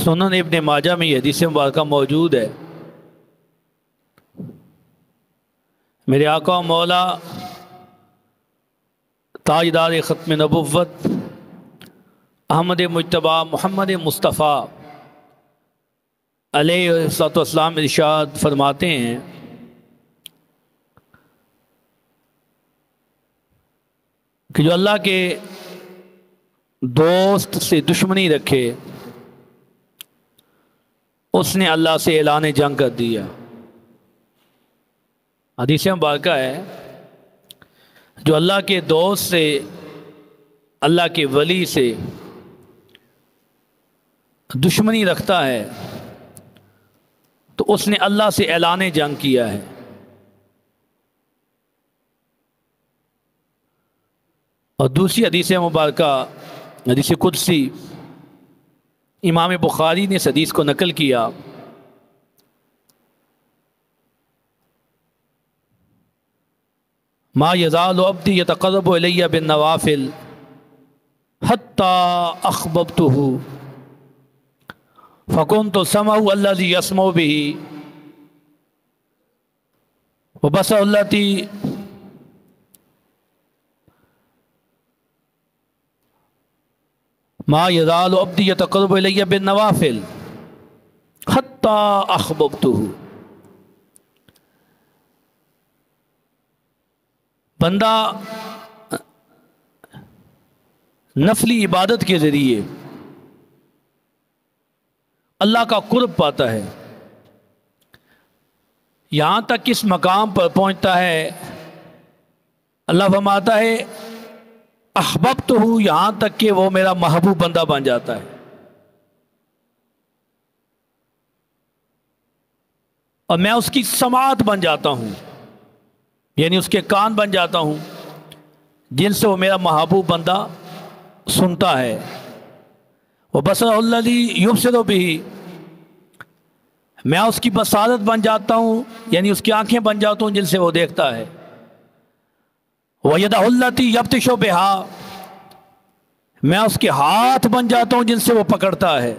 سنن ابن ماجہ میں یہ حدیث مبارکہ موجود ہے۔ میرے آقا و مولا تاجدار ختم نبوت احمد مجتبی محمد مصطفیٰ علیہ الصلوۃ والسلام ارشاد فرماتے ہیں کہ جو اللہ کے دوست سے دشمنی رکھے اس نے اللہ سے اعلان جنگ کر دیا۔ حدیث مبارکہ ہے جو اللہ کے دوست سے، اللہ کے ولی سے دشمنی رکھتا ہے تو اس نے اللہ سے اعلان جنگ کیا ہے۔ اور دوسری حدیث مبارکہ حدیث قدسی امام بخاری نے اس حدیث کو نقل کیا۔ ما یزال عبدی یتقرب الی بالنوافل حتی احببتہ فکنت سمعہ الذی یسمع بہ وبصرہ التی ما یزال عبدی یتقرب الی بالنوافل حتی احببتہ۔ بندہ نفلی عبادت کے ذریعے اللہ کا قرب پاتا ہے، یہاں تک کس مقام پر پہنچتا ہے، اللہ فرماتا ہے احببتہ، یہاں تک کہ وہ میرا محبوب بندہ بن جاتا ہے۔ اور میں اس کی سماعت بن جاتا ہوں، یعنی اس کے کان بن جاتا ہوں جن سے وہ میرا محبوب بندہ سنتا ہے۔ وبصرہ الذی یبصر بہ، میں اس کی بصارت بن جاتا ہوں، یعنی اس کی آنکھیں بن جاتا ہوں جن سے وہ دیکھتا ہے۔ وَیَدَہُ الَّتِی یبطش بہا، میں اس کے ہاتھ بن جاتا ہوں جن سے وہ پکڑتا ہے۔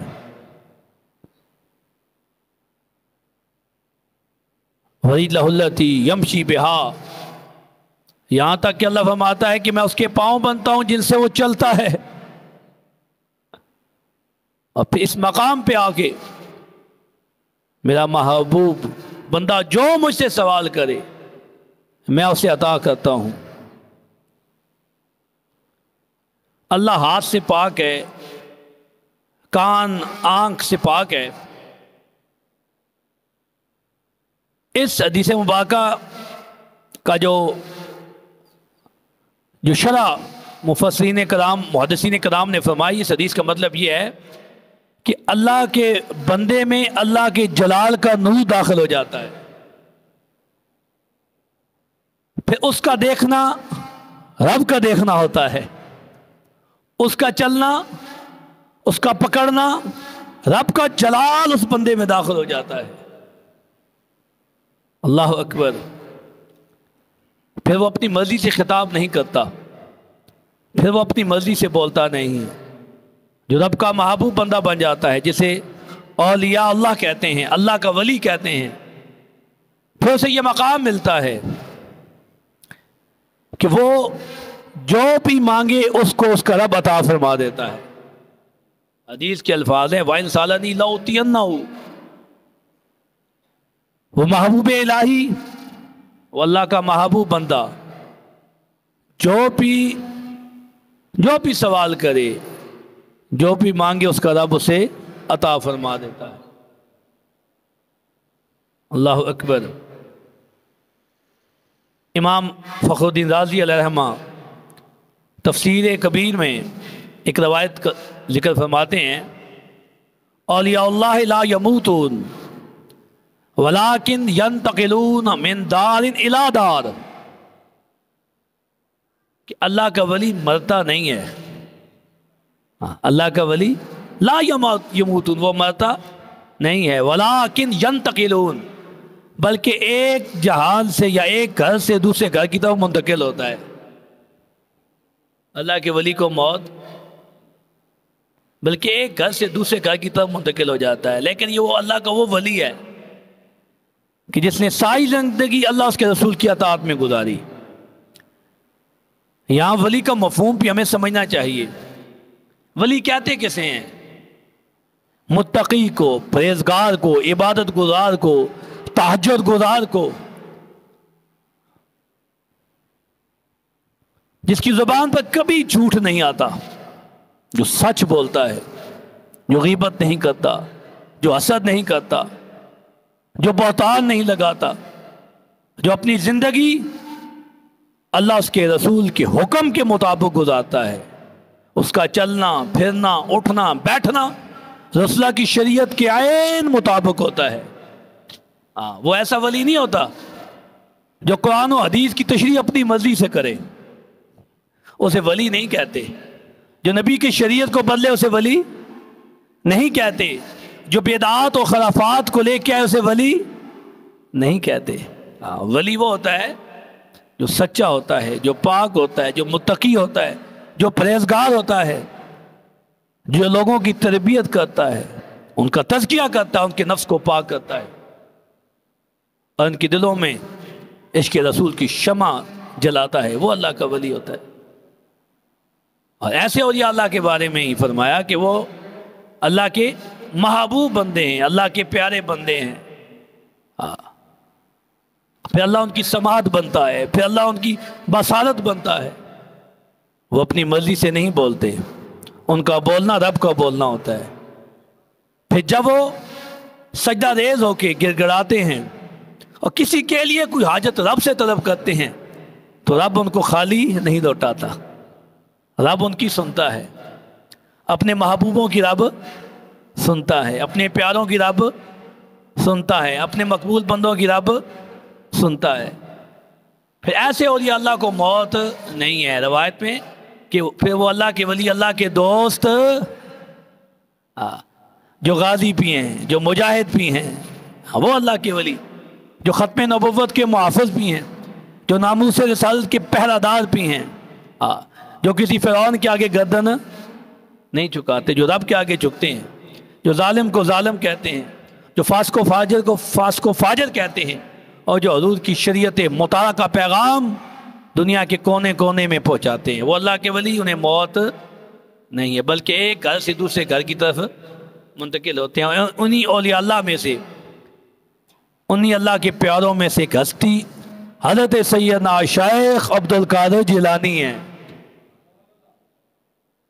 وَرِجْلَہُ الَّتِی یمشی بہا، یہاں تک کہ اللہ فرماتا ہے کہ میں اس کے پاؤں بنتا ہوں جن سے وہ چلتا ہے۔ اور پھر اس مقام پہ آ کے میرا محبوب بندہ جو مجھ سے سوال کرے میں اسے عطا کرتا ہوں۔ اللہ ہاتھ سے پاک ہے، کان آنکھ سے پاک ہے۔ اس حدیث مبارکہ کا جو شرح مفسرین کرام محدثین کرام نے فرمائی، اس حدیث کا مطلب یہ ہے کہ اللہ کے بندے میں اللہ کے جلال کا نور داخل ہو جاتا ہے، پھر اس کا دیکھنا رب کا دیکھنا ہوتا ہے، اس کا چلنا، اس کا پکڑنا، رب کا جلال اس بندے میں داخل ہو جاتا ہے۔ اللہ اکبر۔ پھر وہ اپنی مرضی سے خطاب نہیں کرتا، پھر وہ اپنی مرضی سے بولتا نہیں، جو رب کا محبوب بندہ بن جاتا ہے، جسے اولیاء اللہ کہتے ہیں، اللہ کا ولی کہتے ہیں، پھر اسے یہ مقام ملتا ہے کہ وہ جو بھی مانگے اس کو اس کا رب عطا فرما دیتا ہے۔ حدیث کے الفاظ ہیں وَإِنْ سَأَلَنِي لَأُعْطِيَنَّهُ، وہ محبوب الہی، وہ اللہ کا محبوب بندہ جو بھی سوال کرے، جو بھی مانگے اس کا رب اسے عطا فرما دیتا ہے۔ اللہ اکبر۔ امام فخر الدین رازی علیہ الرحمہ تفسیر کبیر میں ایک روایت کا ذکر فرماتے ہیں، اولیاء اللہ لا یموتون ولیکن ینتقلون من دار الی دار، کہ اللہ کا ولی مرتا نہیں ہے، اللہ کا ولی لا یموتون، وہ مرتا نہیں ہے، ولیکن ینتقلون، بلکہ ایک جہان سے یا ایک گھر سے دوسرے گھر کی طرف منتقل ہوتا ہے۔ اللہ کے ولی کو موت بلکہ ایک گھر سے دوسرے گھر کی طرف منتقل ہو جاتا ہے. لیکن یہ وہ اللہ کا وہ ولی ہے کہ جس نے ساری زندگی اللہ اس کے رسول کی اطاعت میں گزاری. یہاں ولی کا مفہوم بھی ہمیں سمجھنا چاہیے. ولی کہتے کسے ہیں؟ متقی کو، پرہیزگار کو، عبادت گزار کو، تہجد گزار کو، جس کی زبان پر کبھی جھوٹ نہیں آتا، جو سچ بولتا ہے، جو غیبت نہیں کرتا، جو حسد نہیں کرتا، جو بہتان نہیں لگاتا، جو اپنی زندگی اللہ اس کے رسول کے حکم کے مطابق گزارتا ہے. اس کا چلنا پھرنا اٹھنا بیٹھنا رسول اللہ کی شریعت کے عین مطابق ہوتا ہے. وہ ایسا ولی نہیں ہوتا جو قرآن و حدیث کی تشریح اپنی مرضی سے کرے، اسے ولی نہیں کہتے. جو نبی کی شریعت کو بدلے اسے ولی نہیں کہتے. جو بدعات و خرافات کو لے کے آئے اسے ولی نہیں کہتے. ولی وہ ہوتا ہے جو سچا ہوتا ہے، جو پاک ہوتا ہے، جو متقی ہوتا ہے، جو پرہیزگار ہوتا ہے، جو لوگوں کی تربیت کرتا ہے، ان کا تزکیہ کرتا ہے، ان کے نفس کو پاک کرتا ہے، اور ان کے دلوں میں عشق رسول کی شمع جلاتا ہے. وہ اللہ کا ولی ہوتا ہے. اور ایسے اولیاء اللہ کے بارے میں ہی فرمایا کہ وہ اللہ کے محبوب بندے ہیں، اللہ کے پیارے بندے ہیں. پھر اللہ ان کی سماعت بنتا ہے، پھر اللہ ان کی بصارت بنتا ہے. وہ اپنی مرضی سے نہیں بولتے، ان کا بولنا رب کا بولنا ہوتا ہے. پھر جب وہ سجدہ ریز ہو کے گر گڑاتے ہیں اور کسی کے لیے کوئی حاجت رب سے طلب کرتے ہیں تو رب ان کو خالی نہیں لوٹاتا. رب ان کی سنتا ہے، اپنے محبوبوں کی رب سنتا ہے، اپنے پیاروں کی رب سنتا ہے، اپنے مقبول بندوں کی رب سنتا ہے. پھر ایسے اولیاء اللہ کو موت نہیں ہے. روایت میں کہ پھر وہ اللہ کے ولی، اللہ کے دوست، جو غازی بھی ہیں، جو مجاہد بھی ہیں، وہ اللہ کے ولی، جو ختم نبوت کے محافظ بھی ہیں، جو ناموس رسالت کے پہرہ دار بھی ہیں، جو کسی فرعون کے آگے گردن نہیں جھکاتے، جو رب کے آگے جھکتے ہیں، جو ظالم کو ظالم کہتے ہیں، جو فاسق و فاجر کو فاسق و فاجر کہتے ہیں، اور جو حضور کی شریعت مطالعہ کا پیغام دنیا کے کونے کونے میں پہنچاتے ہیں. وہ اللہ کے ولی، انہیں موت نہیں ہے، بلکہ ایک گھر سے دوسرے گھر کی طرف منتقل ہوتے ہیں. انہی اولیاء اللہ میں سے، انہی اللہ کے پیاروں میں سے ایک ہستی حضرت سیدنا شیخ عبد القادر جیلانی ہیں.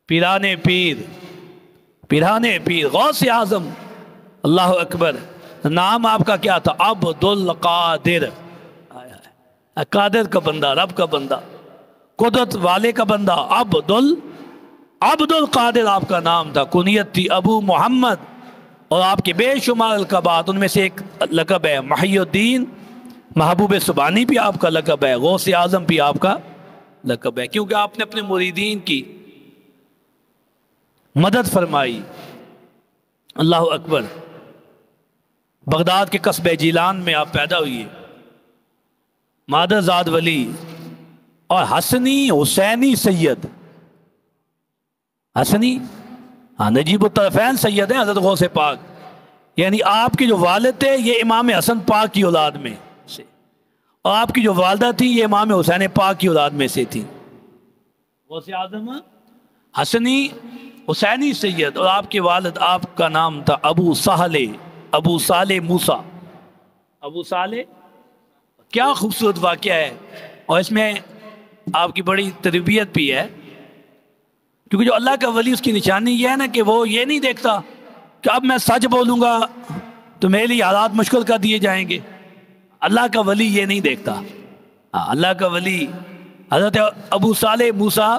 پیرانے پیر غوث اعظم. اللہ اکبر. نام آپ کا کیا تھا؟ عبد القادر. قادر کا بندہ، رب کا بندہ، قدرت والے کا بندہ. عبد القادر آپ کا نام تھا. کنیت تھی ابو محمد، اور آپ کے بے شمار لقبات، ان میں سے ایک لقب ہے محی الدین. محبوب سبحانی بھی آپ کا لقب ہے، غوث اعظم بھی آپ کا لقب ہے، کیونکہ آپ نے اپنے مریدین کی مدد فرمائی. اللہ اکبر. بغداد کے قصبہ جیلان میں آپ پیدا ہوئے، مادر زاد ولی اور حسنی حسینی سید. حسنی نجیب الطرفین سید ہیں حضرت غوث پاک. یعنی آپ کے جو والد تھے یہ امام حسن پاک کی اولاد میں سے، اور آپ کی جو والدہ تھی یہ امام حسین پاک کی اولاد میں سے تھی. غوث اعظم حسنی حسینی سید، اور آپ کے والد، آپ کا نام تھا ابو صالح موسیٰ. ابو صالح. کیا خوبصورت واقعہ ہے، اور اس میں آپ کی بڑی تربیت بھی ہے، کیونکہ جو اللہ کا ولی اس کی نشانی یہ ہے نا کہ وہ یہ نہیں دیکھتا کہ اب میں سچ بولوں گا تو میرے لیے حالات مشکل کر دیے جائیں گے. اللہ کا ولی یہ نہیں دیکھتا. اللہ کا ولی حضرت ابو صالح موسیٰ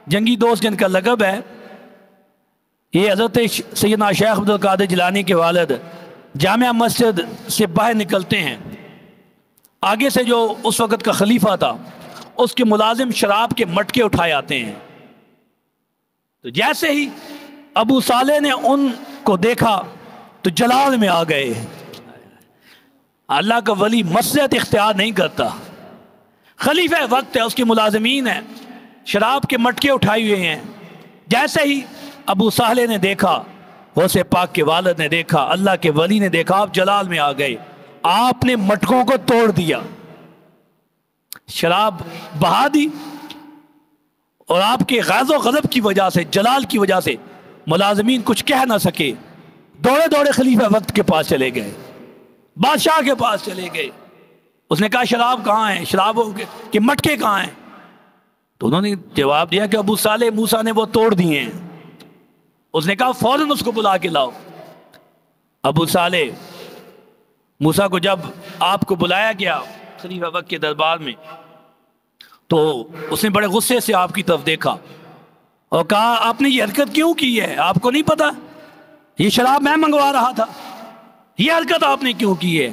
جنگی دوست جن کا لقب ہے، یہ حضرت سیدنا شیخ عبد القادر جیلانی کے والد جامع مسجد سے باہر نکلتے ہیں. آگے سے جو اس وقت کا خلیفہ تھا اس کے ملازم شراب کے مٹکے اٹھائے آتے ہیں. تو جیسے ہی ابو صالح نے ان کو دیکھا تو جلال میں آ گئے. اللہ کا ولی مسجد اختیار نہیں کرتا، خلیفہ وقت ہے، اس کے ملازمین ہیں، شراب کے مٹکے اٹھائے ہوئے ہیں. جیسے ہی ابو صالح نے دیکھا، غوث پاک کے والد نے دیکھا، اللہ کے ولی نے دیکھا، آپ جلال میں آ گئے، آپ نے مٹکوں کو توڑ دیا، شراب بہا دی، اور آپ کے غیظ و غضب کی وجہ سے، جلال کی وجہ سے ملازمین کچھ کہہ نہ سکے، دوڑے دوڑے خلیفہ وقت کے پاس چلے گئے، بادشاہ کے پاس چلے گئے۔ اس نے کہا شراب کہاں ہے، شراب کے مٹکے کہاں ہیں؟ تو انہوں نے جواب دیا کہ ابو صالح موسیٰ نے وہ توڑ دیے ہیں۔ اس نے کہا فوراً اس کو بلا کے لاؤ۔ ابو صالح موسیٰ کو جب آپ کو بلایا گیا خلیفہ وقت کے دربار میں، تو اس نے بڑے غصے سے آپ کی طرف دیکھا اور کہا آپ نے یہ حرکت کیوں کی ہے؟ آپ کو نہیں پتا یہ شراب میں منگوا رہا تھا، یہ حرکت آپ نے کیوں کی ہے؟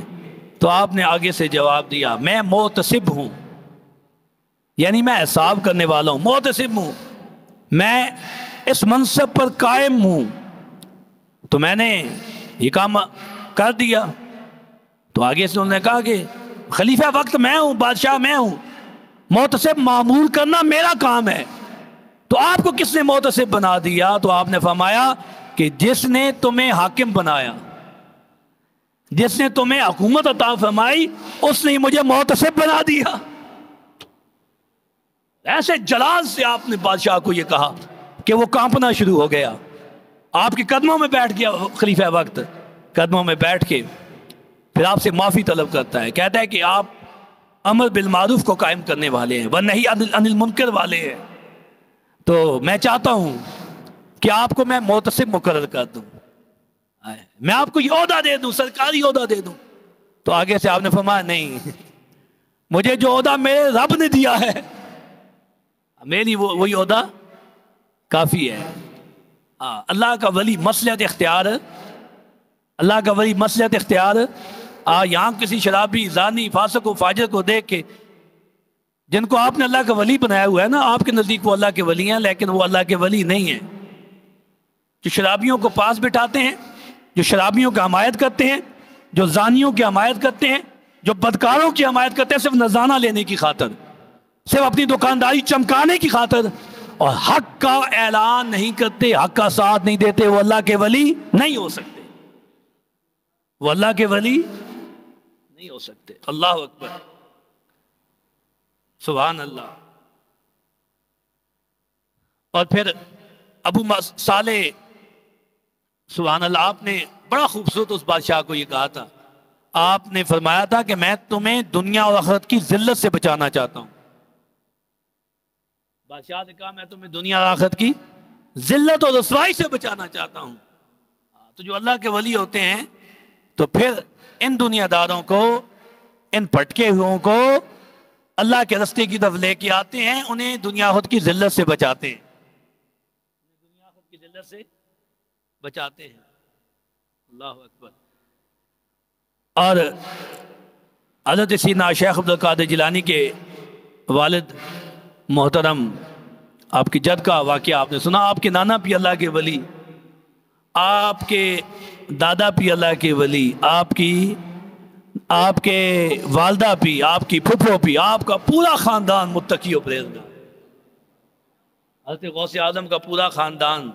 تو آپ نے آگے سے جواب دیا میں محتسب ہوں، یعنی میں حساب کرنے والا ہوں، محتسب ہوں، میں اس منصب پر قائم ہوں، تو میں نے یہ کام کر دیا۔ تو آگے سے انہوں نے کہا کہ خلیفہ وقت میں ہوں، بادشاہ میں ہوں، محتسب معمول کرنا میرا کام ہے، تو آپ کو کس نے محتسب بنا دیا؟ تو آپ نے فرمایا کہ جس نے تمہیں حاکم بنایا، جس نے تمہیں حکومت عطا فرمائی، اس نے مجھے محتسب بنا دیا۔ ایسے جلال سے آپ نے بادشاہ کو یہ کہا کہ وہ کانپنا شروع ہو گیا، آپ کے قدموں میں بیٹھ گیا خلیفہ وقت، قدموں میں بیٹھ کے پھر آپ سے معافی طلب کرتا ہے، کہتا ہے کہ آپ امر بالمعروف کو قائم کرنے والے ہیں ونہی عن المنکر والے ہیں، تو میں چاہتا ہوں کہ آپ کو میں محتسب مقرر کر دوں، میں آپ کو یہ عہدہ دے دوں، سرکاری عہدہ دے دوں۔ تو آگے سے آپ نے فرمایا نہیں، مجھے جو عہدہ میرے رب نے دیا ہے میری وہی عہدہ کافی ہے۔ اللہ کا ولی مصلحت اختیار، اللہ کا ولی مصلحت اختیار، یہاں کسی شرابی، زانی، فاسق و فاجر کو دیکھ کے جن کو آپ نے اللہ کا ولی بنایا ہوا ہے نا، آپ کے نزدیک وہ اللہ کے ولی ہیں، لیکن وہ اللہ کے ولی نہیں ہیں۔ جو شرابیوں کو پاس بٹھاتے ہیں، جو شرابیوں کی حمایت کرتے ہیں، جو زانیوں کی حمایت کرتے ہیں، جو بدکاروں کی حمایت کرتے ہیں، صرف نذرانہ لینے کی خاطر، صرف اپنی دکانداری چمکانے کی خاطر، اور حق کا اعلان نہیں کرتے، حق کا ساتھ نہیں دیتے، وہ اللہ کے ولی نہیں ہو سکتے، وہ اللہ کے ولی نہیں ہو سکتے۔ اللہ اکبر، سبحان اللہ۔ اور پھر ابو صالح، سبحان اللہ، آپ نے بڑا خوبصورت اس بادشاہ کو یہ کہا تھا، آپ نے فرمایا تھا کہ میں تمہیں دنیا اور آخرت کی ذلت سے بچانا چاہتا ہوں۔ بادشاہ نے کہا میں تمہیں دنیا اور آخرت کی ذلت اور رسوائی سے بچانا چاہتا ہوں۔ تو جو اللہ کے ولی ہوتے ہیں تو پھر ان دنیا داروں کو، ان پھٹکے ہوئوں کو اللہ کے راستے کی طرف لے کے آتے ہیں، انہیں دنیا خود کی ذلت سے بچاتے ہیں، دنیا خود کی ذلت سے بچاتے ہیں۔ اللہ اکبر۔ اور حضرت سیدنا شیخ عبد القادر جیلانی کے والد محترم، آپ کی جد کا واقعہ آپ نے سنا، آپ کے نانا بھی اللہ کے ولی، آپ کے دادا بھی اللہ کے ولی، آپ کے والدہ بھی، آپ کی پھپھو بھی، آپ کا پورا خاندان متقی و پرہیزگار، حضرت غوث اعظم کا پورا خاندان